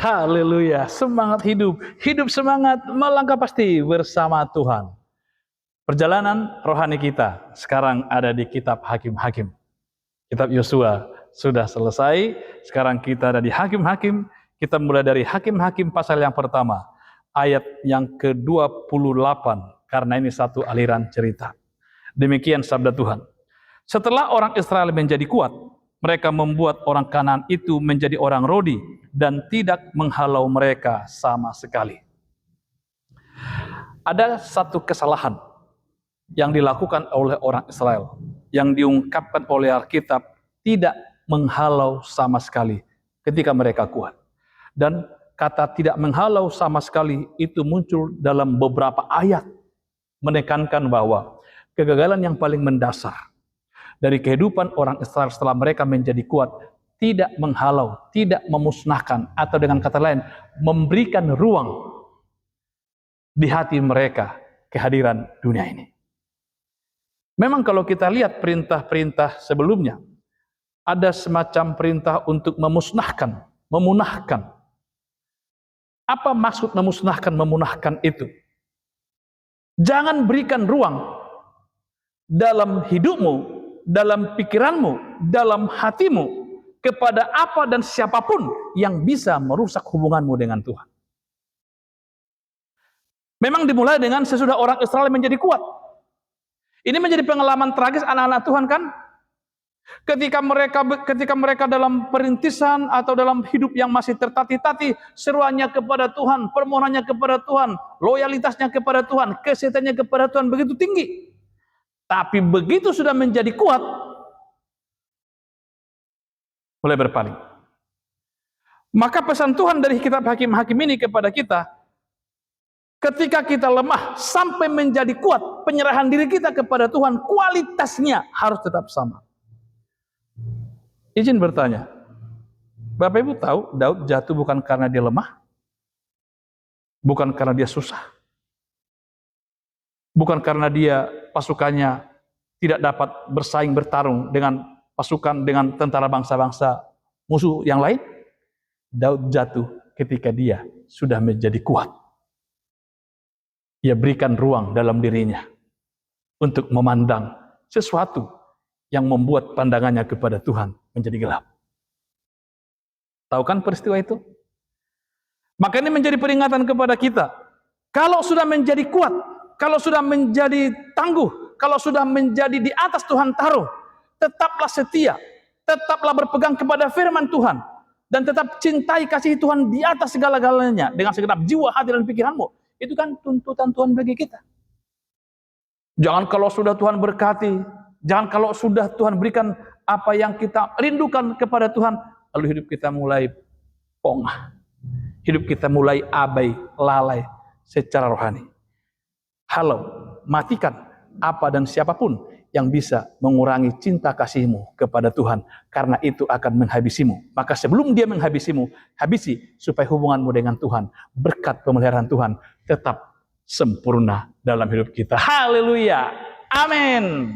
Haleluya, semangat hidup, hidup semangat, melangkah pasti bersama Tuhan. Perjalanan rohani kita sekarang ada di kitab Hakim-Hakim. Kitab Yosua sudah selesai, sekarang kita ada di Hakim-Hakim. Kita mulai dari Hakim-Hakim pasal yang pertama, ayat yang ke-28, karena ini satu aliran cerita. Demikian sabda Tuhan. Setelah orang Israel menjadi kuat, mereka membuat orang Kanaan itu menjadi orang Rodi dan tidak menghalau mereka sama sekali. Ada satu kesalahan yang dilakukan oleh orang Israel, yang diungkapkan oleh Alkitab, tidak menghalau sama sekali ketika mereka kuat. Dan kata tidak menghalau sama sekali itu muncul dalam beberapa ayat, menekankan bahwa kegagalan yang paling mendasar dari kehidupan orang Israel setelah mereka menjadi kuat, tidak menghalau, tidak memusnahkan, atau dengan kata lain, memberikan ruang di hati mereka kehadiran dunia ini. Memang kalau kita lihat perintah-perintah sebelumnya, ada semacam perintah untuk memusnahkan, memunahkan. Apa maksud memusnahkan, memunahkan itu? Jangan berikan ruang dalam hidupmu, dalam pikiranmu, dalam hatimu, kepada apa dan siapapun yang bisa merusak hubunganmu dengan Tuhan. Memang dimulai dengan sesudah orang Israel menjadi kuat. Ini menjadi pengalaman tragis anak-anak Tuhan kan? Ketika mereka dalam perintisan atau dalam hidup yang masih tertatih-tatih, seruannya kepada Tuhan, permohonannya kepada Tuhan, loyalitasnya kepada Tuhan, kesetiaannya kepada Tuhan begitu tinggi. Tapi begitu sudah menjadi kuat, mulai berpaling. Maka pesan Tuhan dari kitab Hakim-Hakim ini kepada kita, ketika kita lemah sampai menjadi kuat, penyerahan diri kita kepada Tuhan, kualitasnya harus tetap sama. Izin bertanya, Bapak Ibu tahu Daud jatuh bukan karena dia lemah, bukan karena dia susah, bukan karena dia pasukannya tidak dapat bersaing bertarung dengan pasukan, dengan tentara bangsa-bangsa musuh yang lain. Daud jatuh ketika dia sudah menjadi kuat. Ia berikan ruang dalam dirinya untuk memandang sesuatu yang membuat pandangannya kepada Tuhan menjadi gelap. Tahu kan peristiwa itu? Maka ini menjadi peringatan kepada kita. Kalau sudah menjadi kuat, kalau sudah menjadi tangguh, kalau sudah menjadi di atas Tuhan taruh, tetaplah setia, tetaplah berpegang kepada firman Tuhan, dan tetap cintai kasih Tuhan di atas segala-galanya dengan segenap jiwa, hati, dan pikiranmu. Itu kan tuntutan Tuhan bagi kita. Jangan kalau sudah Tuhan berkati, jangan kalau sudah Tuhan berikan apa yang kita rindukan kepada Tuhan, lalu hidup kita mulai pongah. Hidup kita mulai abai, lalai secara rohani. Halau, matikan apa dan siapapun yang bisa mengurangi cinta kasihmu kepada Tuhan, karena itu akan menghabisimu. Maka sebelum dia menghabisimu, habisi supaya hubunganmu dengan Tuhan, berkat pemeliharaan Tuhan tetap sempurna dalam hidup kita. Haleluya. Amin.